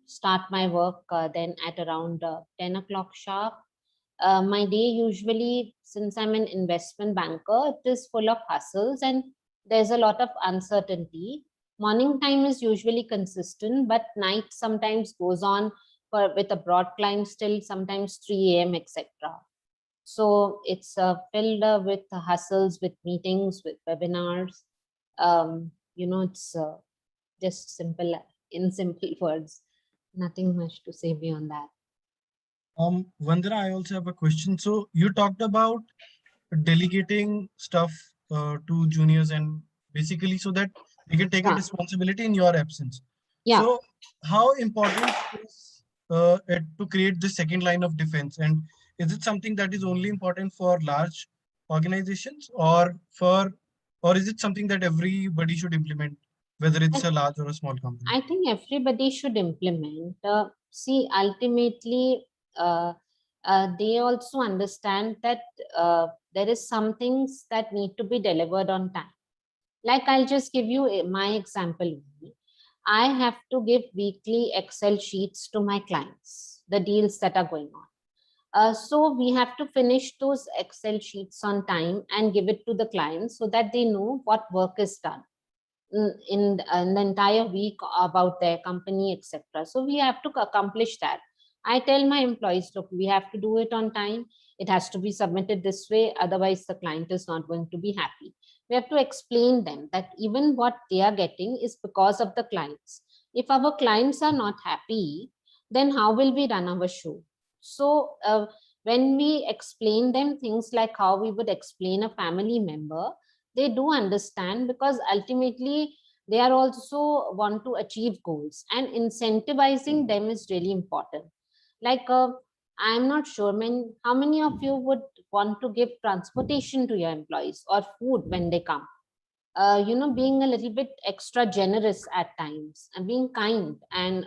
start my work then at around 10 o'clock sharp. My day usually, since I'm an investment banker, it is full of hustles and there's a lot of uncertainty. Morning time is usually consistent, but night sometimes goes on with a broad client still, sometimes 3 a.m., etc. So it's filled with hustles, with meetings, with webinars. It's just simple, in simple words, nothing much to say beyond that. Vandana, I also have a question. So you talked about delegating stuff to juniors and basically so that they can take a responsibility in your absence. Yeah. So how important is to create the second line of defense? And is it something that is only important for large organizations, or is it something that everybody should implement, whether it's a large or a small company? I think everybody should implement. See, ultimately, they also understand that there is some things that need to be delivered on time. Like, I'll just give you my example. I have to give weekly Excel sheets to my clients, the deals that are going on. So we have to finish those Excel sheets on time and give it to the clients so that they know what work is done in the entire week about their company, etc. So we have to accomplish that. I tell my employees, look, we have to do it on time. It has to be submitted this way. Otherwise, the client is not going to be happy. We have to explain them that even what they are getting is because of the clients. If our clients are not happy, then how will we run our show? So when we explain them things like how we would explain a family member, they do understand, because ultimately they are also want to achieve goals, and incentivizing them is really important. Like, I'm not sure, how many of you would want to give transportation to your employees or food when they come? Being a little bit extra generous at times and being kind, and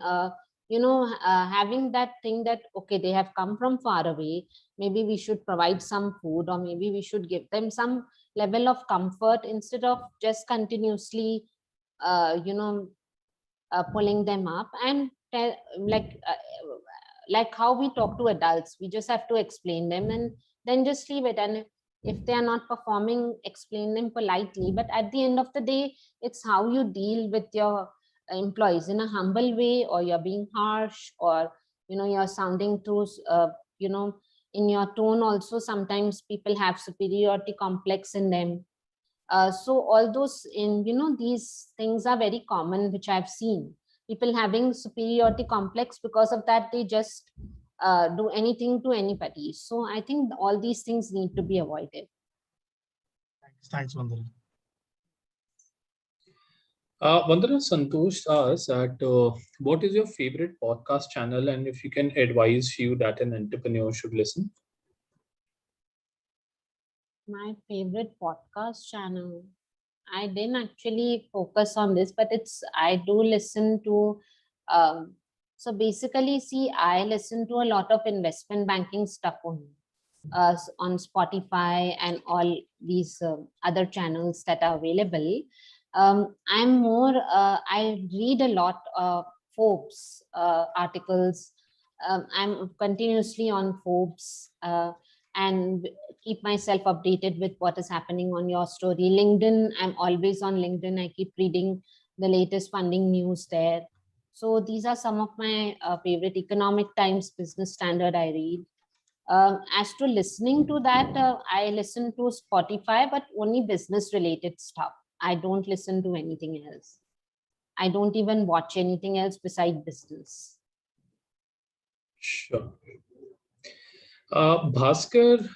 having that thing that, okay, they have come from far away, maybe we should provide some food, or maybe we should give them some level of comfort instead of just continuously pulling them up. And like how we talk to adults, we just have to explain them and then just leave it. And if they are not performing, explain them politely. But at the end of the day, it's how you deal with your employees, in a humble way, or you're being harsh, or you're sounding too in your tone. Also, sometimes people have superiority complex in them. So all those, in these things are very common, which I've seen people having superiority complex. Because of that, they just do anything to anybody. So I think all these things need to be avoided. Thanks, Vandana. Vandana, Santosh asks that what is your favorite podcast channel, and if you can advise few that an entrepreneur should listen? My favorite podcast channel, I didn't actually focus on this, but I do listen to, so basically, see, I listen to a lot of investment banking stuff on Spotify and all these other channels that are available. I read a lot of Forbes articles. I'm continuously on Forbes, and keep myself updated with what is happening on your story. LinkedIn, I'm always on LinkedIn. I keep reading the latest funding news there. So these are some of my favorite. Economic Times, Business Standard, I read. As to listening to that, I listen to Spotify, but only business related stuff. I don't listen to anything else. I don't even watch anything else beside business. Sure. Bhaskar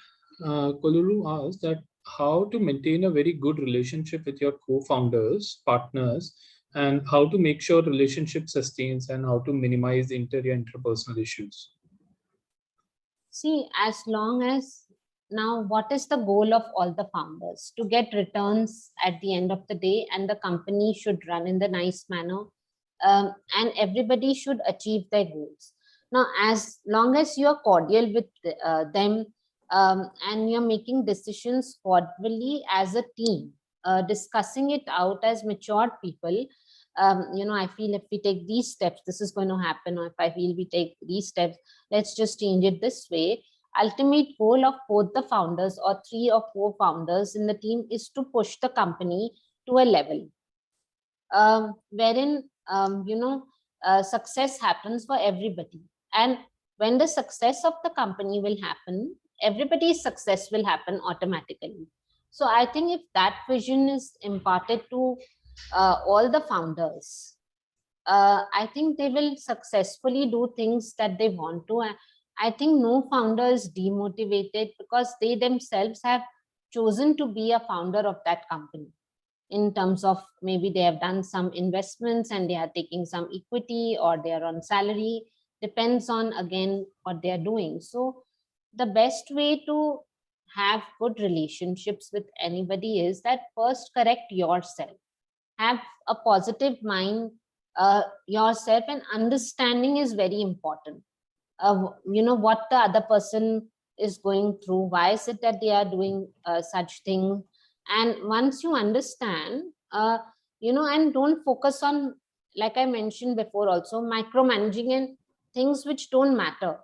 Kolulu asked that how to maintain a very good relationship with your co-founders, partners, and how to make sure relationship sustains, and how to minimize interpersonal issues. See, as long as now, what is the goal of all the founders? To get returns at the end of the day, and the company should run in the nice manner, and everybody should achieve their goals. Now, as long as you're cordial with them, and you're making decisions cordially as a team, discussing it out as matured people, I feel if we take these steps, this is going to happen. Or if I feel we take these steps, let's just change it this way. Ultimate goal of both the founders, or 3 or 4 founders in the team, is to push the company to a level wherein success happens for everybody. And when the success of the company will happen, everybody's success will happen automatically. So I think if that vision is imparted to all the founders, I think they will successfully do things that they want to. I think no founder is demotivated because they themselves have chosen to be a founder of that company. In terms of, maybe they have done some investments and they are taking some equity, or they are on salary. depends on, again, what they are doing. So the best way to have good relationships with anybody is that first correct yourself, have a positive mind yourself, and understanding is very important. What the other person is going through, why is it that they are doing such thing. And once you understand, and don't focus on, like I mentioned before also, micromanaging and things which don't matter.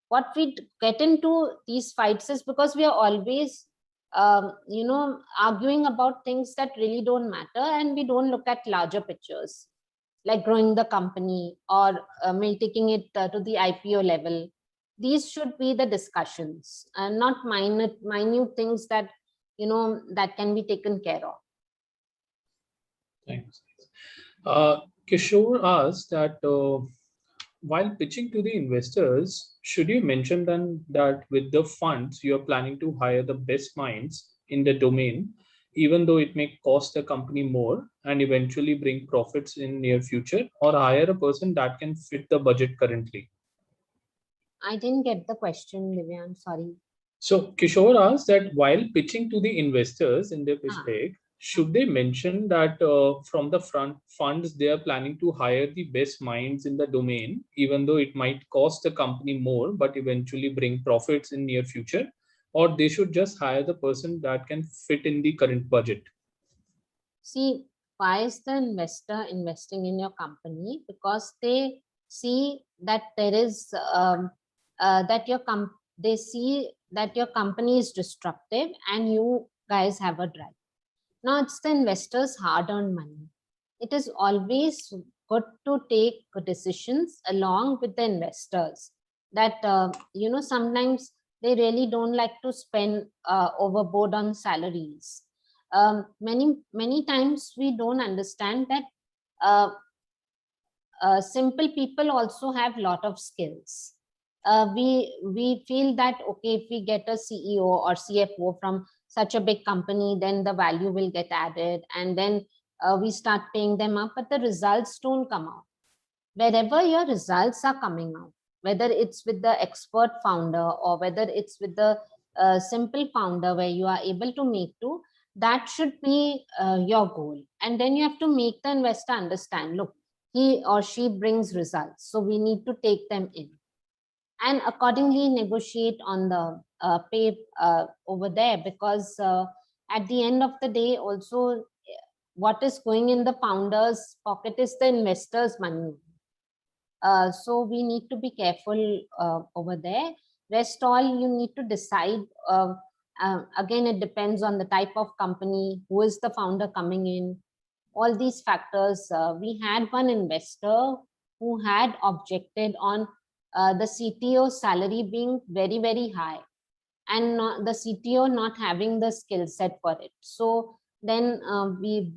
What we get into these fights is because we are always arguing about things that really don't matter, and we don't look at larger pictures, like growing the company or taking it to the IPO level. These should be the discussions, and not minute things that that can be taken care of. Thanks. Kishore asked that while pitching to the investors, should you mention then that with the funds you are planning to hire the best minds in the domain, even though it may cost the company more and eventually bring profits in near future, or hire a person that can fit the budget currently? I didn't get the question, Divyan, sorry. So Kishore asked that while pitching to the investors in their pitch deck, should they mention that from the front funds they are planning to hire the best minds in the domain, even though it might cost the company more, but eventually bring profits in near future, or they should just hire the person that can fit in the current budget? See, why is the investor investing in your company? Because they see that there is they see that your company is destructive and you guys have a drive. Now it's the investors' hard-earned money. It is always good to take decisions along with the investors. That sometimes they really don't like to spend overboard on salaries. Many times we don't understand that simple people also have lot of skills. We feel that, okay, if we get a CEO or CFO from such a big company, then the value will get added, and then we start paying them up, but the results don't come out. Wherever your results are coming out, whether it's with the expert founder or whether it's with the simple founder where you are able to make to, that should be your goal. And then you have to make the investor understand, look, he or she brings results, so we need to take them in, and accordingly negotiate on the pay over there, because at the end of the day also, what is going in the founder's pocket is the investor's money. So we need to be careful over there. Rest all you need to decide. Again, it depends on the type of company, who is the founder coming in, all these factors. We had one investor who had objected on the CTO salary being very, very high, and the CTO not having the skill set for it. So then we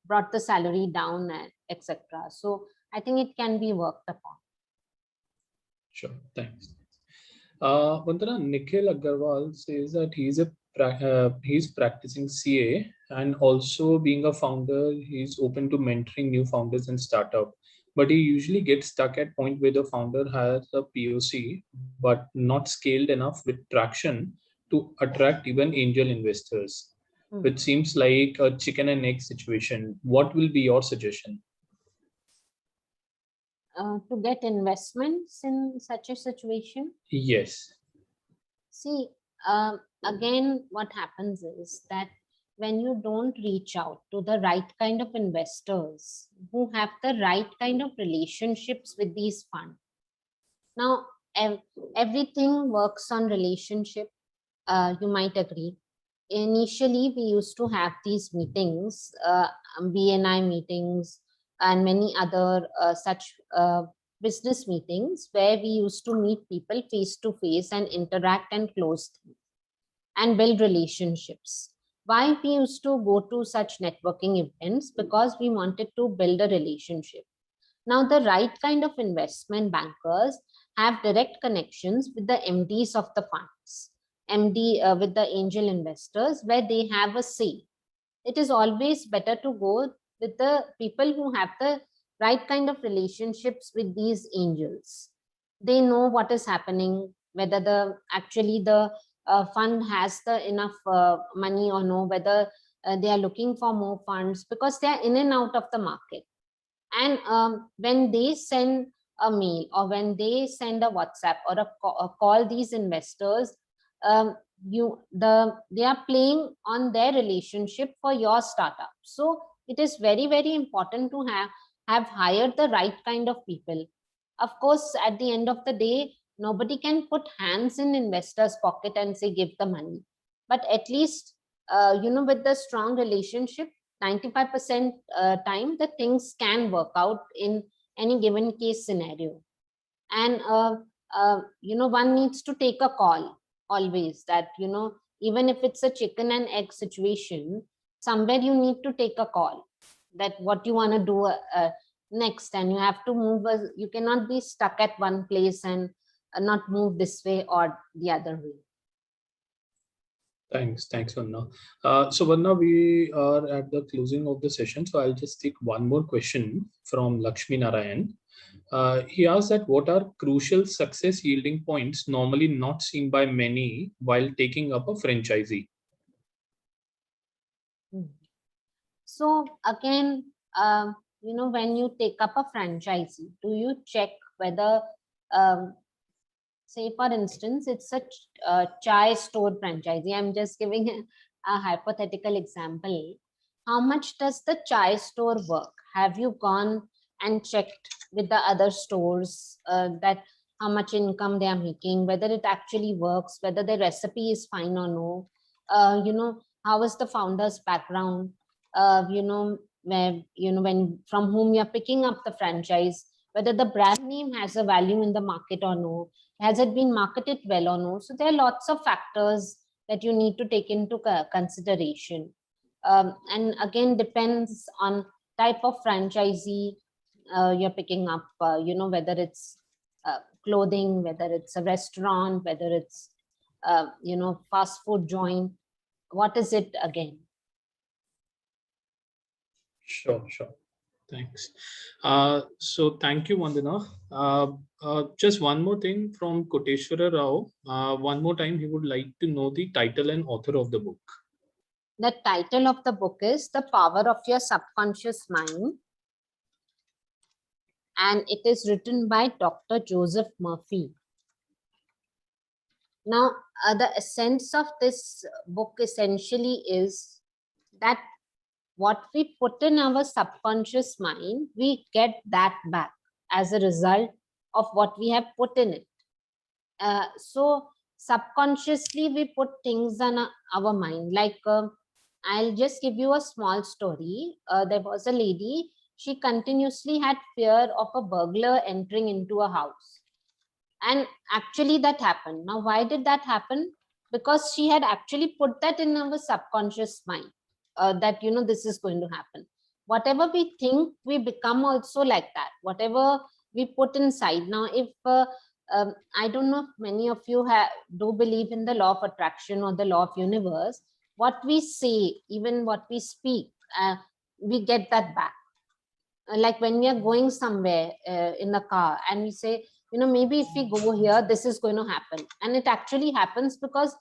brought the salary down, etc. So I think it can be worked upon. Sure, thanks. Vandana, Nikhil Agarwal says that he's practicing CA, and also being a founder, he's open to mentoring new founders and startup. But he usually gets stuck at point where the founder has a POC, but not scaled enough with traction to attract even angel investors, which seems like a chicken and egg situation. What will be your suggestion? To get investments in such a situation? Yes. See, again, what happens is that when you don't reach out to the right kind of investors who have the right kind of relationships with these funds. Now, everything works on relationship. You might agree. Initially, we used to have these meetings, BNI meetings, and many other such business meetings where we used to meet people face to face and interact and close things and build relationships. Why we used to go to such networking events? Because we wanted to build a relationship. Now, the right kind of investment bankers have direct connections with the MDs of the funds, with the angel investors, where they have a say. It is always better to go with the people who have the right kind of relationships with these angels. They know what is happening, whether the fund has the enough money or no, whether they are looking for more funds, because they are in and out of the market. And when they send a mail or when they send a WhatsApp or a call these investors, they are playing on their relationship for your startup. So it is very, very important to have hired the right kind of people. Of course, at the end of the day, nobody can put hands in investors' pocket and say give the money, but at least with the strong relationship, 95% time the things can work out in any given case scenario. And one needs to take a call always, that even if it's a chicken and egg situation, somewhere you need to take a call that what you want to do next, and you have to move. You cannot be stuck at one place and not move this way or the other way. Thanks, Vandana. So Vandana, we are at the closing of the session, so I'll just take one more question from Lakshmi Narayan. He asked that what are crucial success yielding points normally not seen by many while taking up a franchisee? So again, when you take up a franchisee, do you check whether, say for instance, it's a chai store franchisee. I'm just giving a hypothetical example. How much does the chai store work? Have you gone and checked with the other stores that how much income they are making, whether it actually works, whether the recipe is fine or no? How is the founder's background? When from whom you're picking up the franchise, whether the brand name has a value in the market or no, has it been marketed well or no? So there are lots of factors that you need to take into consideration. And again, depends on type of franchisee you're picking up, whether it's clothing, whether it's a restaurant, whether it's, fast food joint. What is it again? Sure. Thanks. So thank you, Vandana. Just one more thing from Koteshwara Rao. One more time, he would like to know the title and author of the book. The title of the book is The Power of Your Subconscious Mind, and it is written by Dr. Joseph Murphy. Now, the essence of this book essentially is that what we put in our subconscious mind, we get that back as a result of what we have put in it. So subconsciously, we put things on our mind. Like, I'll just give you a small story. There was a lady, she continuously had fear of a burglar entering into a house. And actually that happened. Now, why did that happen? Because she had actually put that in our subconscious mind. That this is going to happen. Whatever we think, we become also like that. Whatever we put inside. Now, if I don't know if many of you do believe in the law of attraction or the law of universe. What we say, even what we speak, we get that back. Like when we are going somewhere in a car and we say, maybe if we go here, this is going to happen, and it actually happens, because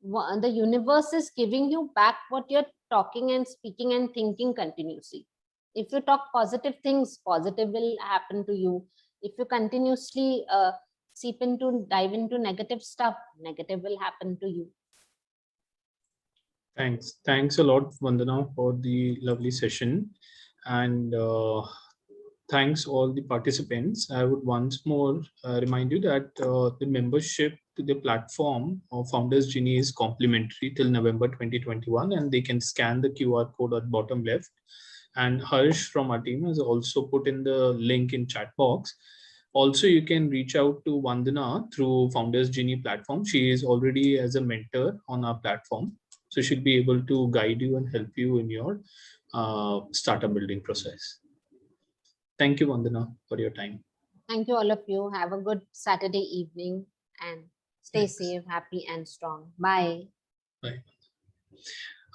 the universe is giving you back what you're talking and speaking and thinking continuously. If you talk positive things, positive will happen to you. If you continuously dive into negative stuff, negative will happen to you. Thanks a lot, Vandana, for the lovely session. And thanks all the participants. I would once more remind you that the membership to the platform of Founders Genie is complimentary till November 2021, and they can scan the QR code at bottom left. And Harsh from our team has also put in the link in chat box. Also, you can reach out to Vandana through Founders Genie platform. She is already as a mentor on our platform, so she'll be able to guide you and help you in your startup building process. Thank you, Vandana, for your time. Thank you, all of you. Have a good Saturday evening and stay safe, happy, and strong. Bye. Bye.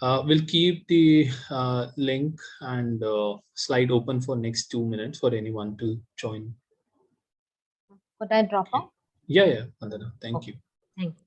We'll keep the link and slide open for next 2 minutes for anyone to join. Could I drop off? Yeah, Vandana. Thank you. Thank you.